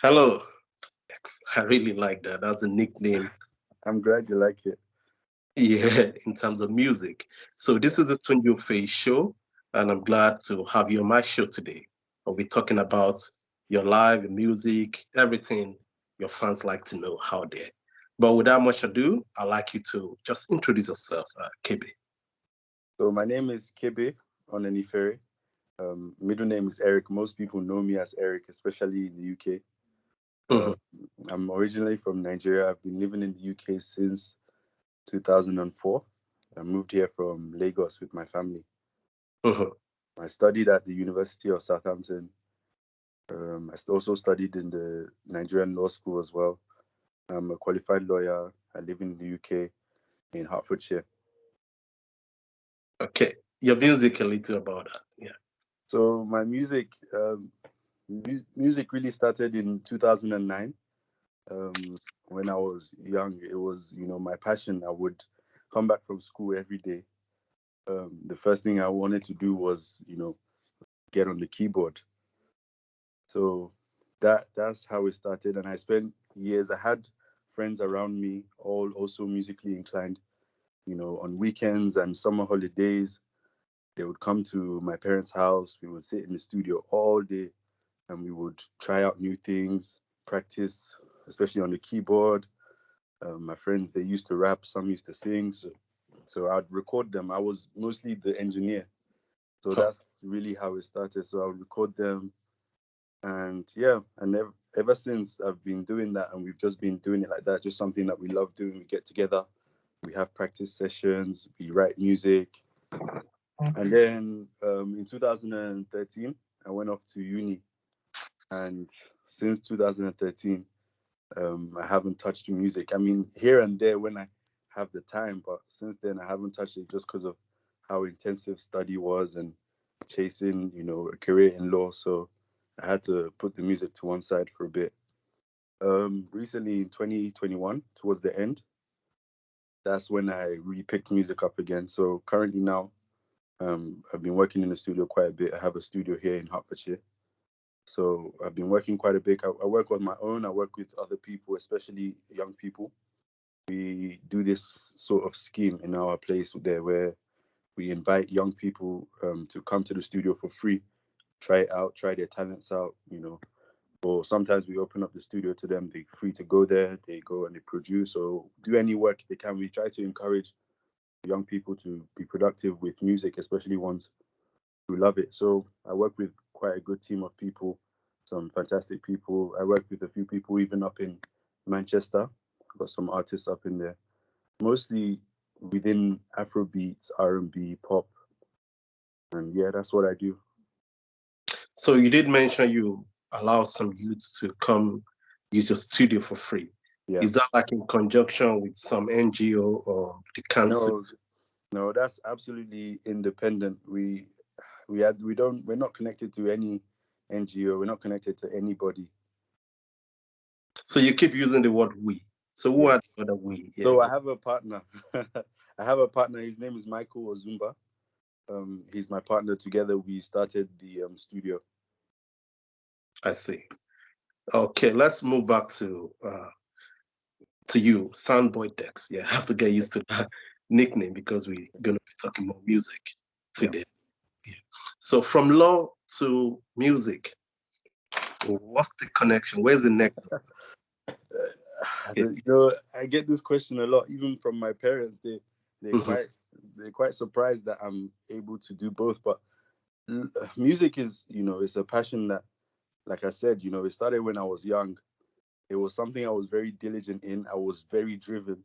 Hello. I really like that. That's a nickname, I'm glad you like it. yeah, in terms of music. So this Yeah. is a Tunji Offeyi show, and I'm glad to have you on my show today. We'll be talking about your live, your music, everything your fans like to know out there. But without much ado, I'd like you to just introduce yourself, Kebe. So my name is Kebe Onen-Ifere. Middle name is Eric. Most people know me as Eric, especially in the UK. Mhm, I'm originally from Nigeria. I've been living in the UK since 2004. I moved here from Lagos with my family. mhm. I studied at the University of Southampton. Also studied in the Nigerian law school as well. I'm a qualified lawyer. I live in the UK in Hertfordshire. Okay. Your music a little about that. Yeah. So my music really started in 2009. When I was young, it was my passion. I would come back from school every day. The first thing I wanted to do was get on the keyboard. So that's how it started, and I spent years. I had friends around me, all also musically inclined. On weekends and summer holidays, they would come to my parents' house. We would sit in the studio all day and we would try out new things, practice, especially on the keyboard. My friends, they used to rap, some used to sing. So I'd record them. I was mostly the engineer. So Oh, that's really how it started. So I would record them. And yeah, and ever since I've been doing that, and we've just been doing it like that, just something that we love doing. We get together, we have practice sessions, we write music. And then in 2013, I went off to uni. And since 2013, I haven't touched music. I mean, here and there when I have the time, but since then I haven't touched it just because of how intensive study was and chasing, a career in law. So I had to put the music to one side for a bit. Recently in 2021, towards the end, that's when I really picked music up again. So currently now, I've been working in the studio quite a bit. I have a studio here in Hertfordshire. So I've been working quite a bit. I work on my own. I work with other people, especially young people. We do this sort of scheme in our place there where we invite young people to come to the studio for free, try it out, try their talents out, Or sometimes we open up the studio to them. They're free to go there. They go and they produce or do any work they can. We try to encourage young people to be productive with music, especially ones who love it. So I work with quite a good team of people, some fantastic people. I work with a few people even up in Manchester. Got some artists up in there, mostly within Afrobeats, R&B, pop, and yeah, that's what I do. so you did mention you allow some youths to come use your studio for free. Yeah. Is that like in conjunction with some NGO or the council? No, no, that's absolutely independent. We're not connected to any NGO. We're not connected to anybody. So you keep using the word we. So who Yeah. are the other we? Yeah, So I have a partner. I have a partner. His name is Michael Ozumba. He's my partner. Together, we started the studio. I see. Okay, let's move back to you, Soundboy Dex. Yeah, I have to get used to that nickname because we're gonna be talking about music Yeah. today. Yeah. So from law to music, what's the connection? Where's the next? Yeah. I get this question a lot, even from my parents. They're Mhm. quite they're quite surprised that I'm able to do both. But music is, it's a passion that, like I said, it started when I was young. It was something I was very diligent in. I was very driven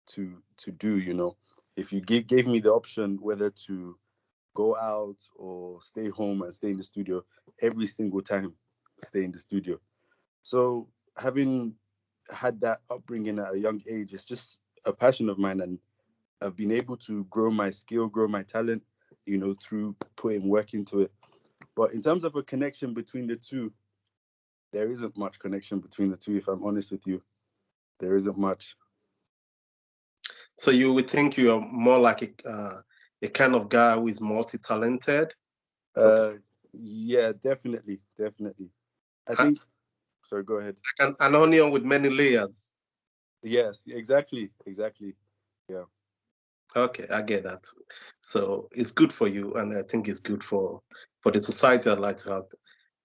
to do. If you gave me the option whether to go out or stay home and stay in the studio, every single time, stay in the studio. So having had that upbringing at a young age, it's just a passion of mine, and I've been able to grow my skill, grow my talent, through putting work into it. But in terms of a connection between the two, there isn't much connection between the two. If I'm honest with you, there isn't much. So you would think you are more like a kind of guy who is multi-talented, sort of. Uh, yeah, definitely, definitely. I Ha- think. Sorry, go ahead. Like an onion with many layers. Yes, exactly. Yeah, Okay, I get that. So it's good for you, and I think it's good for the society. I'd like to have,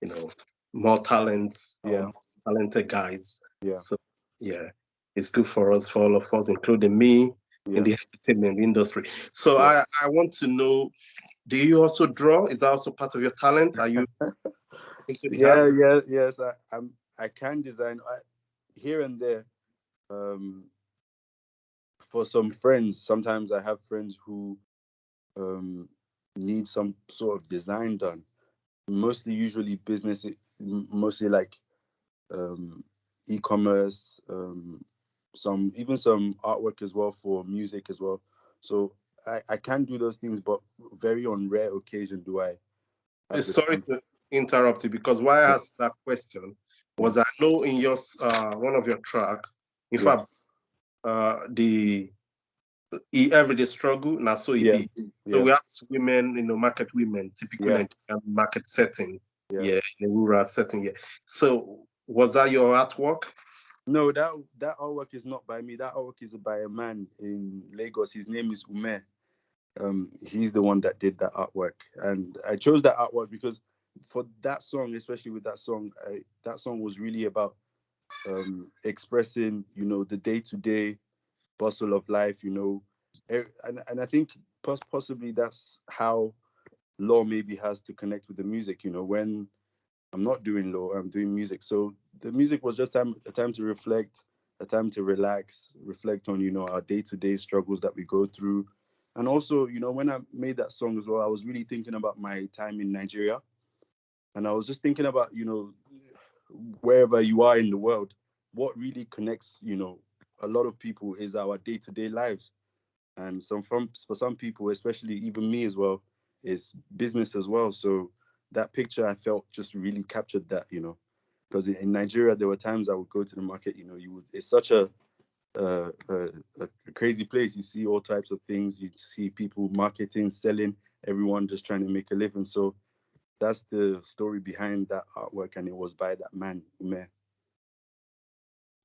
you know, more talents or yeah, more talented guys. yeah, So yeah, it's good for us, for all of us, including me in yeah, the entertainment industry. So yeah. I want to know, do you also draw? Is that also part of your talent? Are you into the art? Yes. I can design here and there. Um, for some friends, sometimes I have friends who um need some sort of design done. Mostly, usually business, mostly like um e-commerce, some even some artwork as well for music as well. So I can do those things, but very on rare occasion do I have the Sorry time. to interrupt you, because why I Yeah, asked that question yeah, was I know in your one of your tracks, in yeah, fact, the everyday struggle, now so it yeah, be. So yeah, we have women, market women, typically yeah, in a market setting, yeah, yes. in a rural setting, yeah. So was that your artwork? No, that artwork is not by me. That artwork is by a man in Lagos. His name is Ume. He's the one that did that artwork, and I chose that artwork because for that song, especially with that song, that song was really about expressing, the day to day bustle of life, and I think possibly that's how law maybe has to connect with the music. When I'm not doing law, I'm doing music. So the music was just a time to reflect, a time to relax, reflect on, our day-to-day struggles that we go through. And also, when I made that song as well, I was really thinking about my time in Nigeria. And I was just thinking about, wherever you are in the world, what really connects, a lot of people is our day-to-day lives. And for some people, especially even me as well, is business as well. So that picture I felt just really captured that, because in Nigeria there were times I would go to the market. It's such uh, a a crazy place. You see all types of things. You see people marketing, selling, everyone just trying to make a living. So that's the story behind that artwork, and it was by that man, Ume.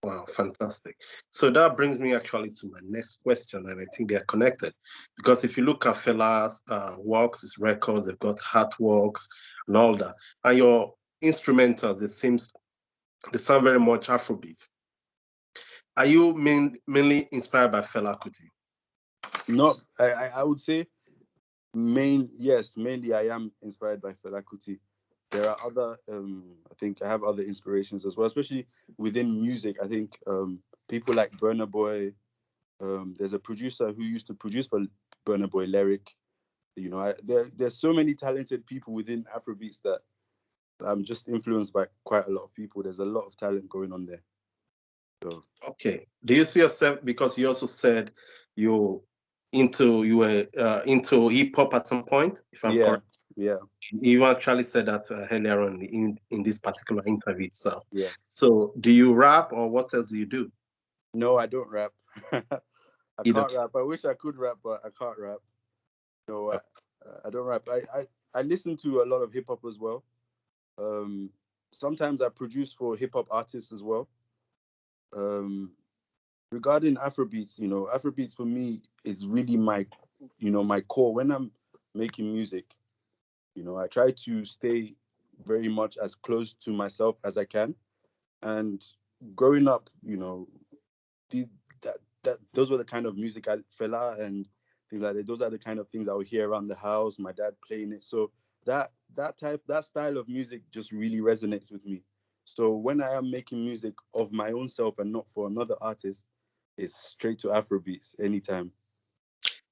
Wow, fantastic. So that brings me actually to my next question, and I think they are connected. Because if you look at Fela's works, his records, they've got artworks and all that. And your instrumentals, they sound very much Afrobeat. Are you mainly inspired by Fela Kuti? No, I would say mainly I am inspired by Fela Kuti. There are other I think I have other inspirations as well, especially within music. I think people like Burna Boy. There's a producer who used to produce for Burna Boy, Lyric. There's so many talented people within Afrobeats that I'm just influenced by quite a lot of people. There's a lot of talent going on there. So Okay. Do you see yourself, because you also said you were into hip hop at some point, if I'm yeah, correct? yeah, You actually said that earlier on in this particular interview itself. yeah. So do you rap, or what else do you do? No, I don't rap. I You don't. can't rap. I wish I could rap, but I can't rap. No, I don't rap. I listen to a lot of hip hop as well. Um, Sometimes I produce for hip hop artists as well. Um, Regarding Afrobeats, Afrobeats for me is really my core. When I'm making music, I try to stay very much as close to myself as I can. And growing up, these those were the kind of music I fella and things like that. Those are the kind of things I would hear around the house, my dad playing it. So that style of music just really resonates with me. So when I am making music of my own self and not for another artist, it's straight to Afrobeats anytime.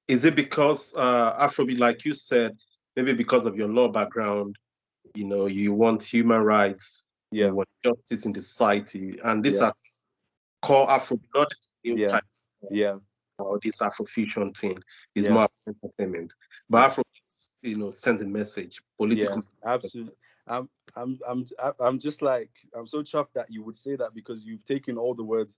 Is it because Afrobeat, like you said, maybe because of your law background, you want human rights, you Yeah, want justice in the society, and these yeah, are core Afrobeat, not this new yeah, type yeah, or this Afrofusion thing. Is more yes, entertainment, but yeah. Afrobeat, sends a message, Yeah, political. absolutely. I'm just like I'm so chuffed that you would say that because you've taken all the words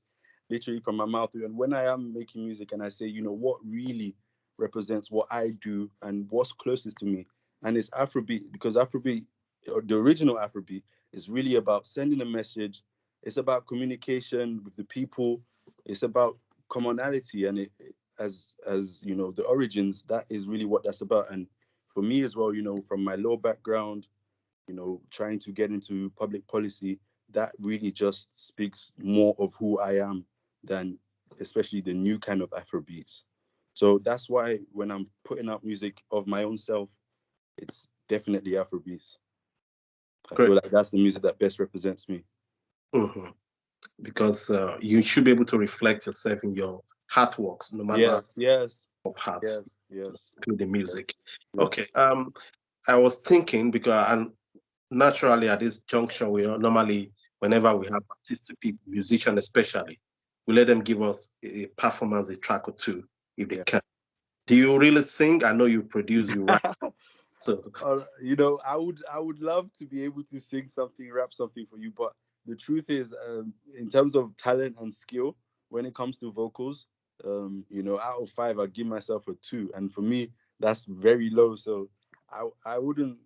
literally from my mouth. And when I am making music and I say, what really represents what I do and what's closest to me, and it's Afrobeat because Afrobeat, or the original Afrobeat, is really about sending a message, it's about communication with the people. It's about commonality, and as you know, the origins. That is really what that's about. And for me as well, you know, from my law background, you know, trying to get into public policy, that really just speaks more of who I am than especially the new kind of Afrobeats. So that's why when I'm putting out music of my own self, it's definitely Afrobeats. I Great. feel like that's the music that best represents me. Hmm. Because you should be able to reflect yourself in your artworks, no matter Yes, yes, of art, yes, yes, including yes, music. yeah, Okay. I was thinking because and naturally at this juncture, we are normally whenever we have artistic people, musicians especially, we let them give us a performance, a track or two if they yeah. can. Do you really sing? I know you produce, you write. So You know, I would love to be able to sing something, rap something for you, but the truth is, in terms of talent and skill, when it comes to vocals, you know, out of five, I give myself a two, and for me, that's very low. So I wouldn't,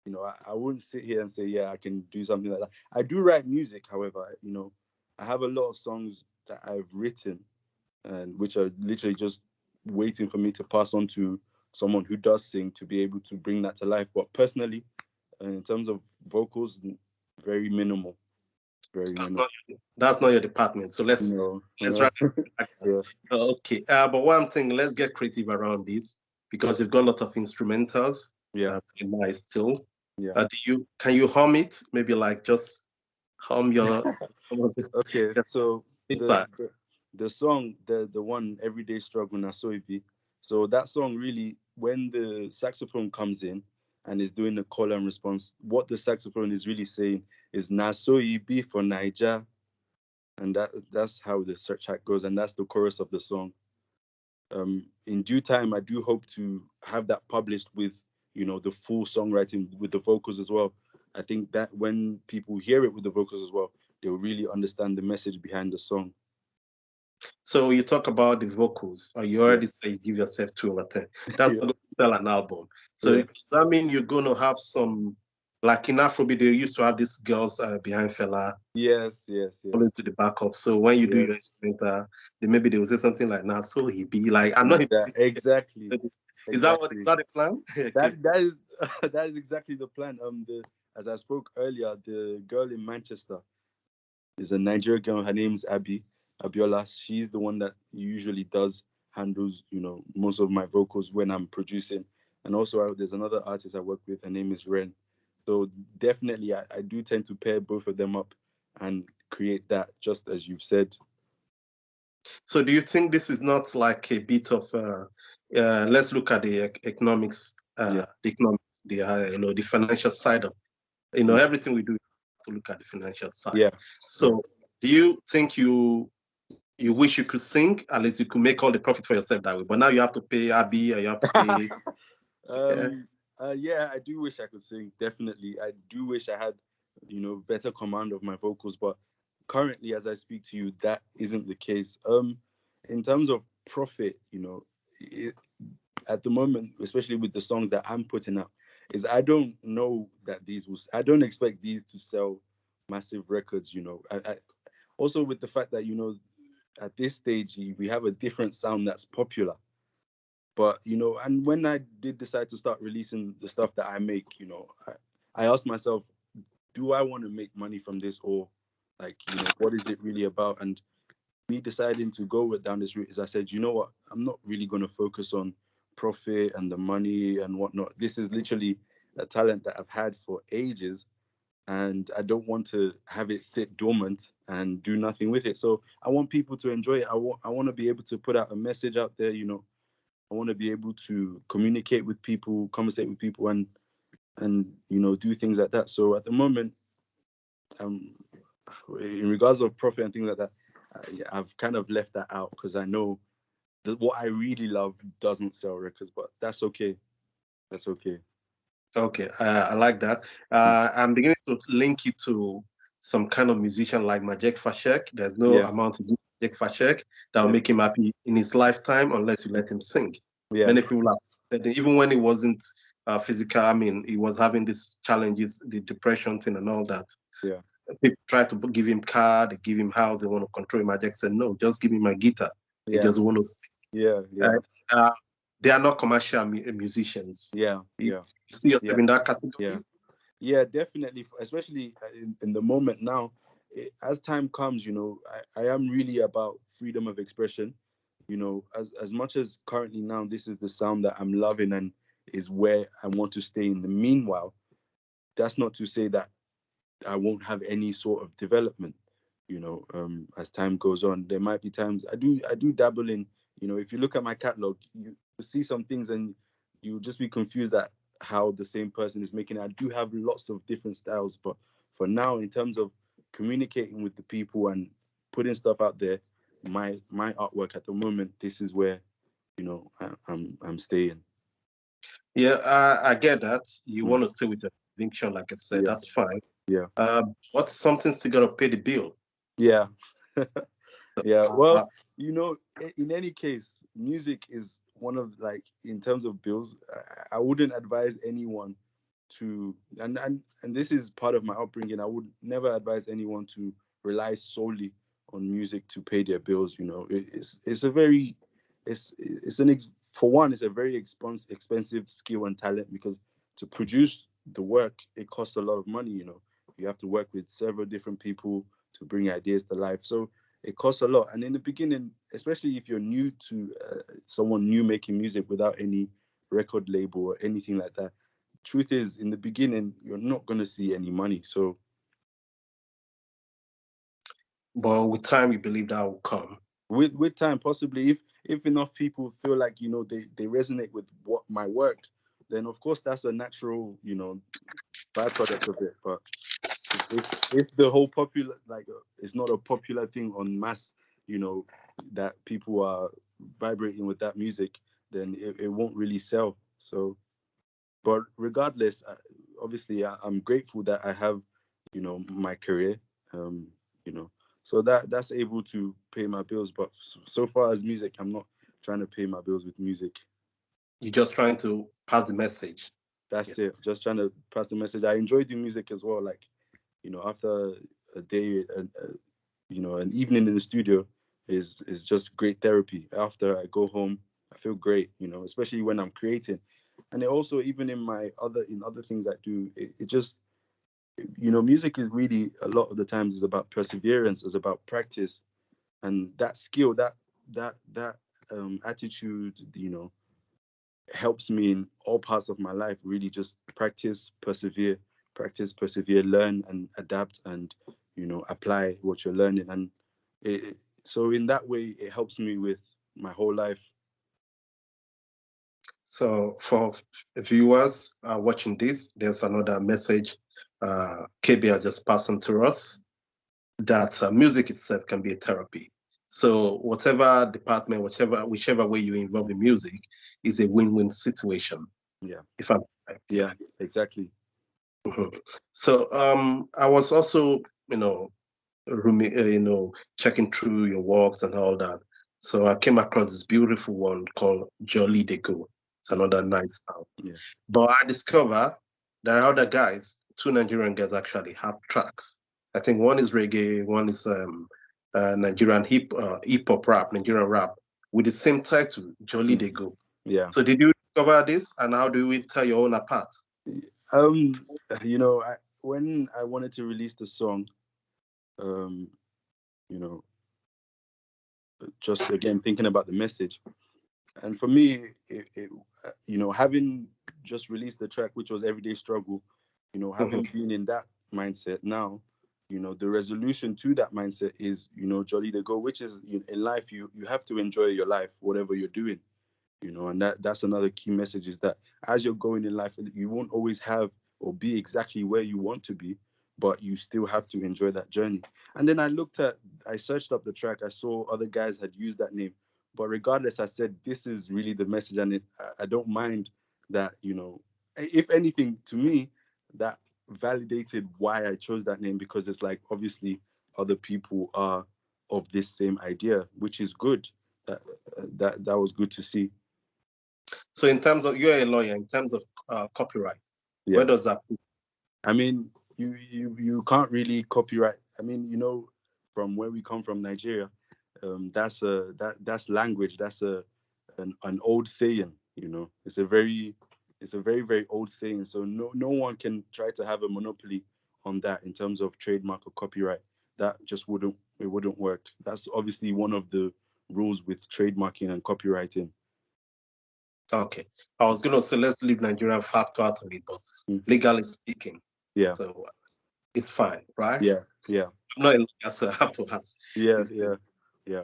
you know, I wouldn't sit here and say, yeah, I can do something like that. I do write music, however, you know, I have a lot of songs that I've written, and which are literally just waiting for me to pass on to someone who does sing to be able to bring that to life. But personally, in terms of vocals, very minimal, very that's minimal. not your department. So No, let's no. wrap it. Yeah, Okay. But one thing, let's get creative around this because you've got a lot of instrumentals. yeah, Nice still. yeah. Can you hum it? Maybe like just hum your Okay, just so this the time. the, the song, the one Everyday Struggle Nasoibi. So that song really, when the saxophone comes in and is doing the call and response, what the saxophone is really saying is Nasoibi for Niger, and that's how the search track goes, and that's the chorus of the song. In due time, I do hope to have that published with, you know, the full songwriting with the vocals as well. I think that when people hear it with the vocals as well, they'll really understand the message behind the song. So you talk about the vocals, or you Yeah, already say you give yourself 2/10. That's yeah, not going to sell an album. So yeah. does that mean you're going to have some, like in Afrobeat, they used to have these girls behind Fela, Yes, yes, yes, falling to the backup. So when you do your yes. instrumental, they maybe they will say something like, "Nah, so he be like, I'm not Like even that. listening." Exactly, Is exactly. that the plan? Okay. That is that is exactly the plan. The As I spoke earlier, the girl in Manchester is a Nigerian girl. Her name's Abiola. She's the one that usually does handles, you know, most of my vocals when I'm producing. And also, there's another artist I work with. Her name is Ren. So definitely, I do tend to pair both of them up and create that, just as you've said. So do you think this is not like a bit of let's look at the economics, Yeah, the financial side of yeah, everything we do to look at the financial side. yeah, yeah. So do you think you wish you could sing, at least you could make all the profit for yourself that way, but now you have to pay Abby or you have to pay uh, um, yeah, I do wish I could sing. Definitely, I do wish I had, you know, better command of my vocals. But currently, as I speak to you, that isn't the case. In terms of profit, you know, at the moment, especially with the songs that I'm putting out, is I don't know that these will. I don't expect these to sell massive records. You know, also with the fact that, you know, at this stage we have a different sound that's popular. But, you know, and when I did decide to start releasing the stuff that I make, you know, I asked myself, do I want to make money from this, or like, you know, what is it really about? And me deciding to go down this route is, I said, you know what, I'm not really going to focus on profit and the money and whatnot. This is literally a talent that I've had for ages, and I don't want to have it sit dormant and do nothing with it. So I want people to enjoy it. I want to be able to put out a message out there, you know. I want to be able to communicate with people, conversate with people, and you know, do things like that. So at the moment, um, in regards of profit and things like that, yeah, I've kind of left that out because I know that what I really love doesn't sell records, but that's okay. That's okay. okay, I like that. I'm beginning to link it to some kind of musician like Majek Fashek. There's no Yeah, amount of Majek Fashek that will yeah, make him happy in his lifetime unless you let him sing. yeah, Many people have said that even when he wasn't physical, I mean, he was having these challenges, the depression thing and all that. yeah, People try to give him car, they give him house, they want to control him. I just said, no, just give me my guitar. They Yeah, just want to sing. yeah, Uh, yeah, uh, they are not commercial musicians. yeah, You yeah, see yourself yeah, in that yeah. category? Yeah, definitely. Especially in the moment now, as time comes, I am really about freedom of expression. As much as currently now this is the sound that I'm loving and is where I want to stay. In the meanwhile, that's not to say that I won't have any sort of development. As time goes on, there might be times I do dabble in. If you look at my catalog, you see some things and you just be confused at how the same person is making it. I do have lots of different styles, but for now, in terms of communicating with the people and putting stuff out there, my artwork at the moment, this is where I'm staying. Yeah, I get that. You Mm. want to stay with your conviction, like I said, Yeah, that's fine. yeah, What's something still got to pay the bill? yeah. Yeah, Uh, well, in any case, music is one of, like, in terms of bills, I wouldn't advise anyone to, and this is part of my upbringing. I would never advise anyone to rely solely on music to pay their bills. It's a very, it's for one, it's a very expensive skill and talent, because to produce the work, it costs a lot of money. You have to work with several different people to bring ideas to life. So it costs a lot. And in the beginning, especially if you're new to someone new making music without any record label or anything like that, truth is, in the beginning, you're not going to see any money. So but with time, you believe that will come. with time, possibly, if enough people feel like, they resonate with what my work, then of course that's a natural, byproduct of it. But if the whole popular, like, it's not a popular thing on mass, you know that people are vibrating with that music, then it won't really sell. So, but regardless, obviously, I'm grateful that I have, my career, um you know so that's able to pay my bills. But so far as music, I'm not trying to pay my bills with music. You're just trying to pass the message. Yeah. That's it, just trying to pass the message. I enjoy doing music as well. Like, after a day, an evening in the studio is just great therapy. After I go home, I feel great, especially when I'm creating. And it also, even in other things I do, it just, music is really, a lot of the times, is about perseverance, is about practice, and that skill, that attitude, helps me in all parts of my life. Really, just practice, persevere, learn and adapt, and apply what you're learning. And so in that way, it helps me with my whole life. So for viewers watching this, there's another message Kebe has just passed on to us, that music itself can be a therapy. So whatever department, whichever way you involve in music, is a win-win situation. Yeah, If I'm correct, yeah. yeah, exactly. Mhm. So I was also, checking through your works and all that. So I came across this beautiful one called Jolly De Go. It's another nice sound. Yeah. But I discover there are other guys, two Nigerian guys actually have tracks. I think one is reggae, one is Nigerian hip hop rap, Nigerian rap, with the same title, Jolly Mm. De Go. Yeah. So did you discover this, and how do we tell your own apart? um when I wanted to release the song, um you know just again thinking about the message. And for me, having just released the track, which was Everyday Struggle, Mhm. having been in that mindset now, the resolution to that mindset is, jolly to go, which is, in life, you have to enjoy your life, whatever you're doing. And that's another key message, is that as you're going in life, you won't always have or be exactly where you want to be, but you still have to enjoy that journey. And then I searched up the track, I saw other guys had used that name, but regardless, I said, this is really the message. And I don't mind that. If anything, to me, that validated why I chose that name, because it's like, obviously, other people are of this same idea, which is good. That was good to see. So in terms of, you're a lawyer, in terms of copyright, where Yeah. does that put? I mean, you can't really copyright. I mean, from where we come from, Nigeria, that's language. That's an old saying. It's a very very old saying. So no one can try to have a monopoly on that in terms of trademark or copyright. That just wouldn't work. That's obviously one of the rules with trademarking and copywriting. Okay. I was gonna say let's leave Nigerian factor out of it, but Mm. legally speaking, Yeah, so it's fine, right? yeah, yeah, I'm not a lawyer, so I have to ask yeah, this thing. yeah,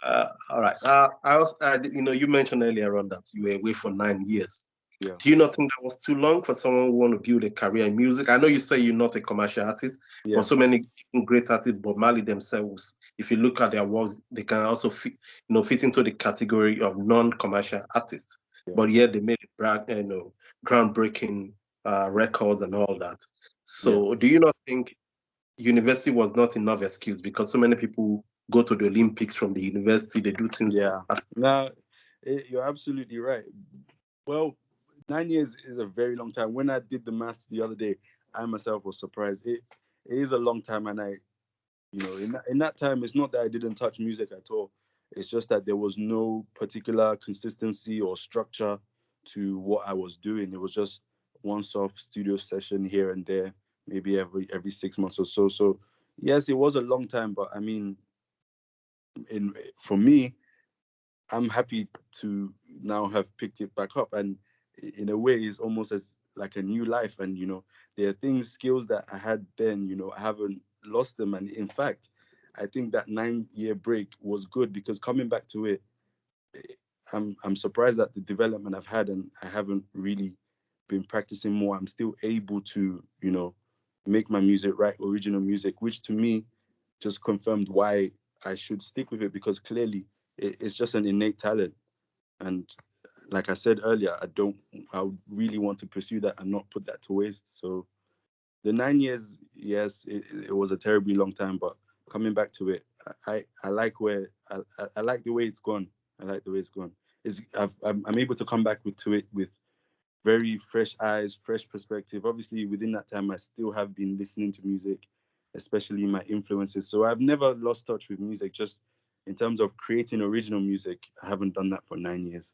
yeah, All right. I also, you mentioned earlier on that you were away for 9 years. yeah, Do you not think that was too long for someone who want to build a career in music? I know you say you're not a commercial artist, but yeah, so many great artists, Bob Marley themselves, if you look at their works, they can also fit into the category of non-commercial artists. yeah, But yet they made groundbreaking records and all that. yeah, So do you not think university was not enough excuse because so many people go to the Olympics from the university, they do things yeah. as Now, you're absolutely right. Well, 9 years is a very long time. When I did the maths the other day, I myself was surprised. It is a long time, and in that time, it's not that I didn't touch music at all. It's just that there was no particular consistency or structure to what I was doing. It was just one-off studio session here and there, maybe every 6 months or so. So yes, it was a long time, but I mean, for me, I'm happy to now have picked it back up, and in a way, it's almost as like a new life. And there are skills that I had then. I haven't lost them, and in fact, I think that 9 year break was good because coming back to it, I'm surprised at the development I've had, and I haven't really been practicing more. I'm still able to make my music, write original music, which to me just confirmed why I should stick with it because clearly it's just an innate talent. And like I said earlier, I would really want to pursue that and not put that to waste. So the 9 years, yes, it was a terribly long time, but coming back to it, I like I like the way it's gone. I like the way it's gone. I'm able to come back to it with very fresh eyes, fresh perspective. Obviously, within that time, I still have been listening to music, especially my influences. So I've never lost touch with music. Just in terms of creating original music, I haven't done that for 9 years.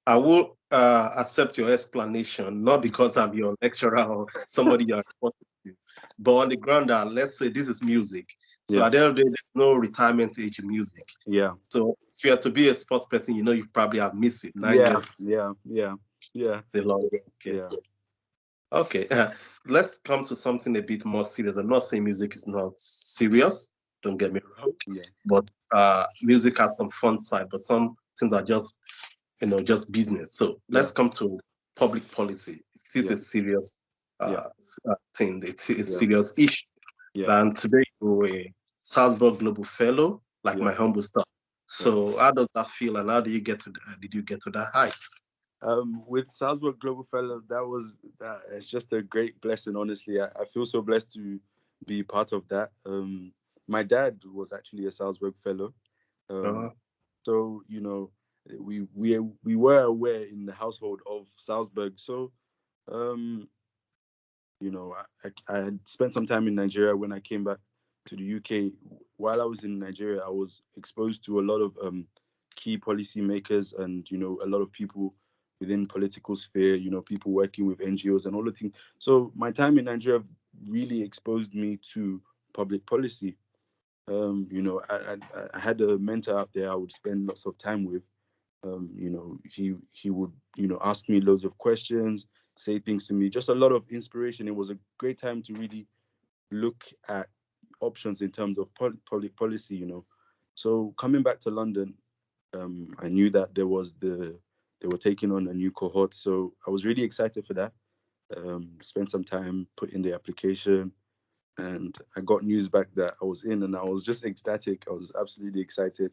I will accept your explanation, not because I'm your lecturer or somebody you're reporting to, but on the ground that let's say this is music. So Yeah, at the end of the day, there's no retirement age in music. yeah, So if you are to be a sports person, you probably have missed it. nine yeah, years yeah, yeah, yeah, is a long. Okay. yeah, Okay. Let's come to something a bit more serious. I'm not saying music is not serious. Don't get me wrong, yeah, but music has some fun side, but some things are just business. So yeah, let's come to public policy. It is yeah, a serious yeah, thing. It is a yeah, serious issue. yeah, And today you're a Salzburg Global Fellow, like yeah, my humble self. yeah. So how does that feel, and how do you get to? Did you get to that height? With Salzburg Global Fellow, it's just a great blessing. Honestly, I feel so blessed to be part of that. My dad was actually a Salzburg Fellow, Uh, so we were aware in the household of Salzburg. So um, I had spent some time in Nigeria. When I came back to the UK, while I was in Nigeria, I was exposed to a lot of key policy makers and a lot of people within political sphere. People working with NGOs and all the things. So my time in Nigeria really exposed me to public policy. I had a mentor out there I would spend lots of time with. He would ask me loads of questions, say things to me, just a lot of inspiration. It was a great time to really look at options in terms of public policy. So coming back to London, I knew that they were taking on a new cohort, so I was really excited for that. Spent some time put in the application, and I got news back that I was in, and I was just ecstatic. I was absolutely excited.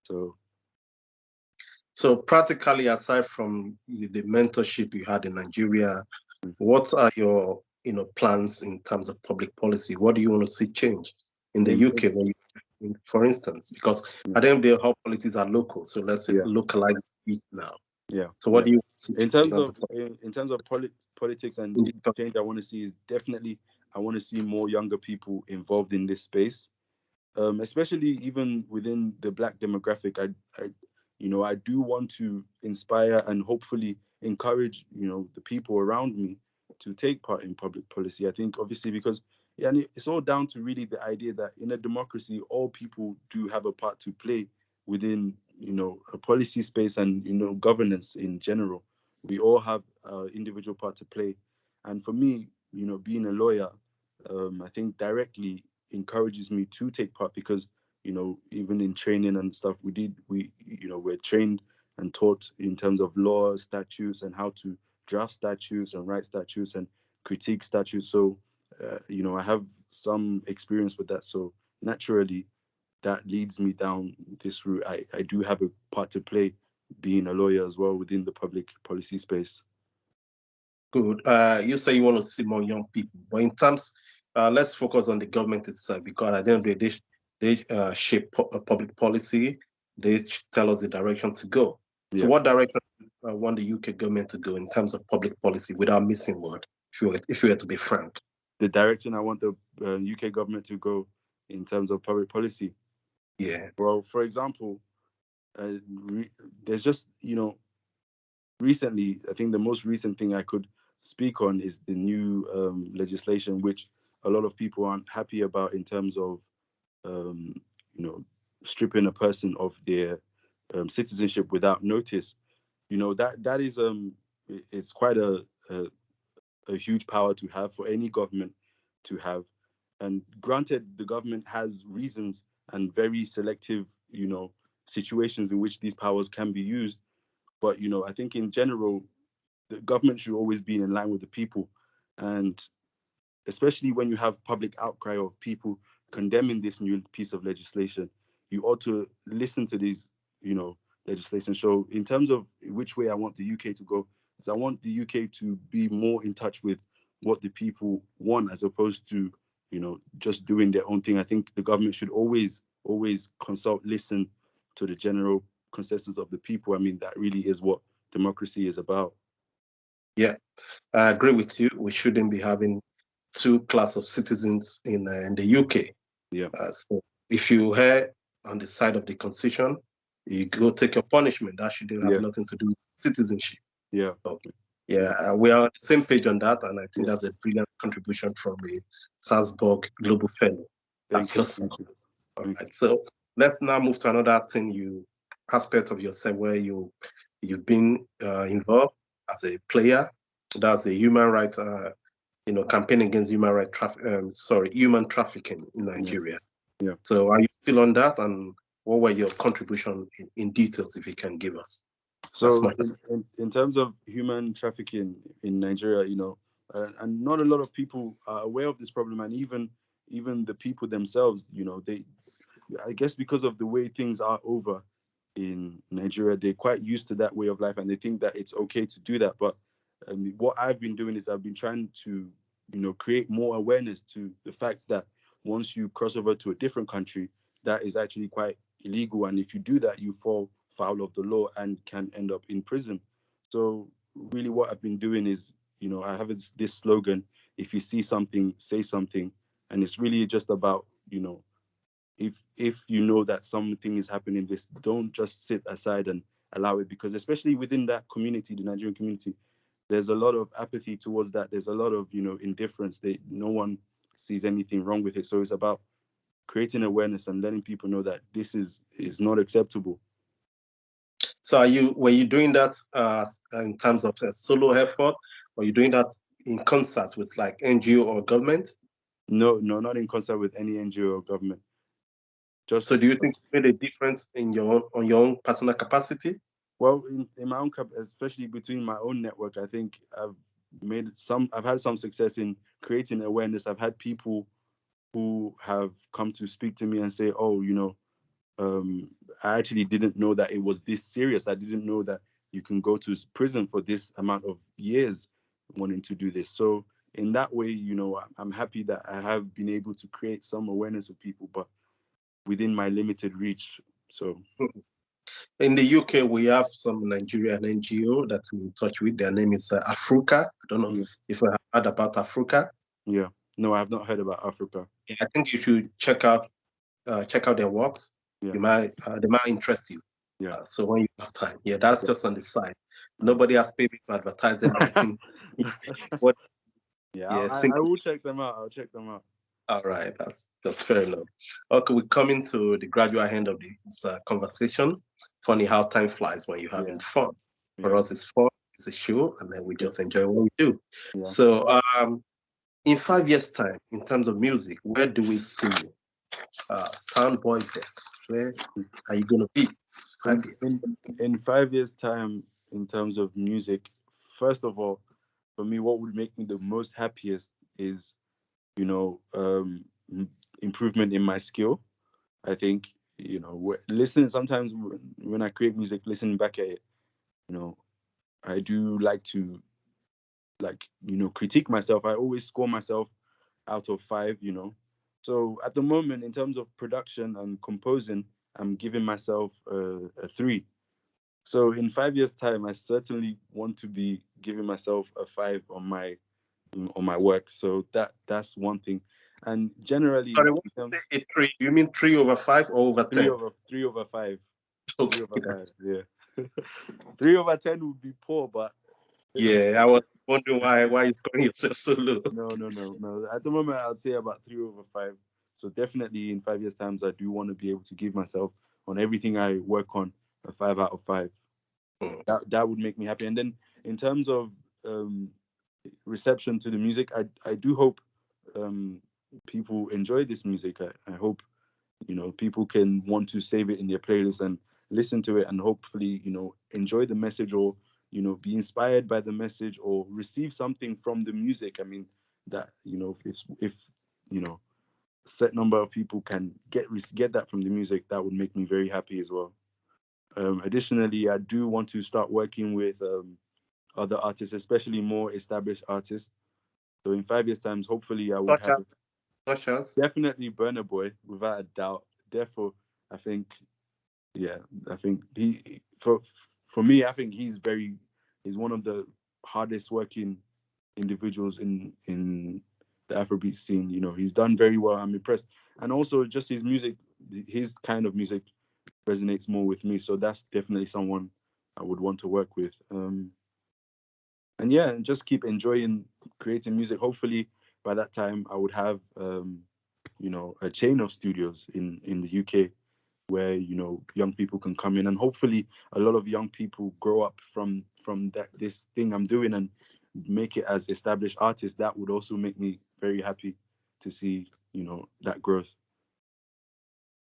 So so practically, aside from the mentorship you had in Nigeria, what are your plans in terms of public policy? What do you want to see change in the in UK for instance? Because at the end of the day, how politics are local. So let's say yeah, localize it now. yeah, So what yeah. do you see In change in terms terms of of in terms of politics and in the change I want to see is definitely I want to see more younger people involved in this space, especially even within the Black demographic. I do want to inspire and hopefully encourage, the people around me to take part in public policy. I think obviously because yeah, and it's all down to really the idea that in a democracy, all people do have a part to play within, a policy space and governance in general. We all have individual part to play, and for me, being a lawyer, I think directly encourages me to take part because even in training and stuff we're trained and taught in terms of law, statutes, and how to draft statutes and write statutes and critique statutes. So I have some experience with that, so naturally that leads me down this route. I do have a part to play being a lawyer as well within the public policy space. good. You say you want to see more young people, but in terms, let's focus on the government itself because at the end of the day, they shape public policy. They tell us the direction to go. So, Yeah, what direction want the UK government to go in terms of public policy without missing word? If you were to be frank. the direction I want the UK government to go in terms of public policy. Yeah. Well, for example, there's just recently, I think the most recent thing I could speak on is the new legislation, which a lot of people aren't happy about in terms of, um, you know, stripping a person of their citizenship without notice. That is it's quite a huge power to have for any government to have. And granted, the government has reasons and very selective, situations in which these powers can be used. But I think in general, the government should always be in line with the people, and especially when you have public outcry of people condemning this new piece of legislation, you ought to listen to these, legislation. So in terms of which way I want the UK to go, is I want the UK to be more in touch with what the people want as opposed to, just doing their own thing. I think the government should always consult, listen to the general consensus of the people. I mean, that really is what democracy is about. Yeah, I agree with you. We shouldn't be having two class of citizens in the UK. Yeah, So if you err on the side of the constitution, you go take your punishment. That shouldn't have yeah, nothing to do with citizenship. yeah, Okay. Yeah, we are on the same page on that, and I think yeah. that's a brilliant contribution from a Salzburg Global Fellow. That's Thank you, yourself. thank you, All thank right. So let's now move to another thing you aspect of yourself where you've been involved as a player. That's a human right, campaign against human trafficking in you. Yeah, Nigeria. yeah. So are you still on that? And what were your contribution in details, if you can give us? That's So my in terms of human trafficking in Nigeria, and not a lot of people are aware of this problem, and even the people themselves, they, I guess because of the way things are over in Nigeria, they're quite used to that way of life, and they think that it's okay to do that. But what I've been doing is I've been trying to, create more awareness to the fact that once you cross over to a different country, that is actually quite illegal, and if you do that, you fall foul of the law and can end up in prison. So really, what I've been doing is, I have this slogan: if you see something, say something, and it's really just about, if you know that something is happening, this, don't just sit aside and allow it, because especially within that community, the Nigerian community, there's a lot of apathy towards that. There's a lot of indifference. No one sees anything wrong with it. So it's about creating awareness and letting people know that this is not acceptable. So were you doing that in terms of a solo effort, or you doing that in concert with like NGO or government? No, no, not in concert with any NGO or government. So Just, do you think it made a difference in your own personal capacity? well, in my own especially between my own network, I think I've had some success in creating awareness. I've had people who have come to speak to me and say, oh, I actually didn't know that it was this serious. I didn't know that you can go to prison for this amount of years wanting to do this. So in that way, I'm happy that I have been able to create some awareness of people, but within my limited reach. So In the UK, we have some Nigerian NGO that we're in touch with. Their name is Africa. I don't know Yeah. if you have heard about Africa. Yeah. No, I have not heard about Africa. Yeah, I think you should check out their works. Yeah. They might interest you. Yeah. So when you have time, yeah, that's Yeah. just on the side. All Nobody has paid me to advertise right. anything. What? Yeah, Yeah, I will check them out. I'll check them out. all right, that's fair enough. Okay, we're coming to the gradual end of this conversation. Funny how time flies when you're having Yeah. fun. For Yeah. us, it's fun, it's a show, and then we Yeah. just enjoy what we do. Yeah. So, in 5 years' time, in terms of music, where do we see Soundboy Dex? Where are you going to be? In 5 years. in in 5 years' time, in terms of music, first of all, for me, what would make me the most happiest is, you know, improvement in my skill. I think, listening sometimes when I create music, listening back at it, you know, I do like to, critique myself. I always score myself out of 5. So at the moment, in terms of production and composing, I'm giving myself a 3. So in 5 years' time, I certainly want to be giving myself a 5 on my work. So that's one thing. And generally, Sorry, when in you terms say a three, you mean 3/5 or over three 10? over three over five, three Okay, over five, yeah. 3/10 would be poor, but yeah, I was wondering why you scoring yourself so low. no. At the moment, I'd say about 3/5. So definitely in 5 years' times, I do want to be able to give myself on everything I work on a 5 out of 5. Hmm. That would make me happy. And then in terms of um, reception to the music, I do hope um, people enjoy this music. I hope people can want to save it in their playlist and listen to it, and hopefully enjoy the message, or be inspired by the message, or receive something from the music. I mean, that if set number of people can get that from the music, that would make me very happy as well. Additionally, I do want to start working with other artists, especially more established artists. So in 5 years times, hopefully I would Such have as, such as. definitely Burner Boy, without a doubt. Therefore, I think, yeah, I think he for me, I think he's one of the hardest working individuals in the Afrobeat scene. He's done very well. I'm impressed, and also just his music, his kind of music resonates more with me. So that's definitely someone I would want to work with. And yeah, and just keep enjoying creating music. Hopefully, by that time, I would have a chain of studios in the UK where young people can come in, and hopefully a lot of young people grow up from this thing I'm doing and make it as established artists. That would also make me very happy to see that growth.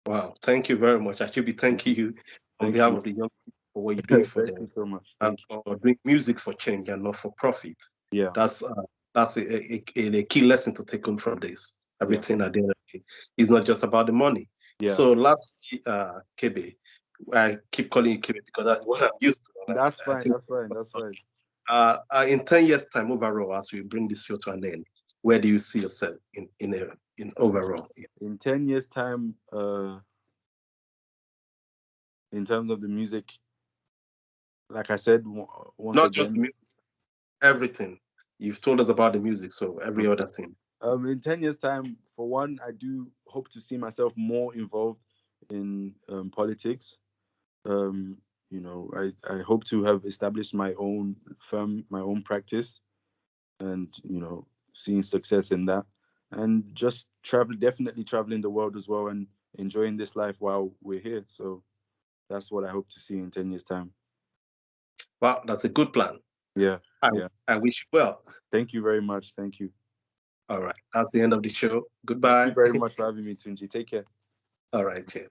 Wow, thank you very much. I should be thanking you on Thank behalf you. of the young people for what you're doing for Thank them you so much. and Thank for doing music for change and not for profit. you. Yeah. That's uh, that's a key lesson to take home from this. Yeah. Everything at the end of the day is not just about the money. Yeah. So lastly, Kebe, I keep calling you Kebe because that's what I'm used to. And That's I fine. think That's fine. That's fine. in 10 years' time overall, as we bring this show to an end, where do you see yourself in overall? In 10 years time, in terms of the music, like I said, once Not just again, music, everything. You've told us about the music, so every other thing. in 10 years time, for one, I do hope to see myself more involved in politics. I hope to have established my own firm, my own practice, and seeing success in that, and just definitely traveling the world as well, and enjoying this life while we're here. So that's what I hope to see in 10 years time. Well, that's a good plan. Yeah. I, Yeah. I wish you well. Thank you very much. Thank you. All right. That's the end of the show. Thank you Goodbye. very much for having me, Tunji. Take care. All right. Cheers.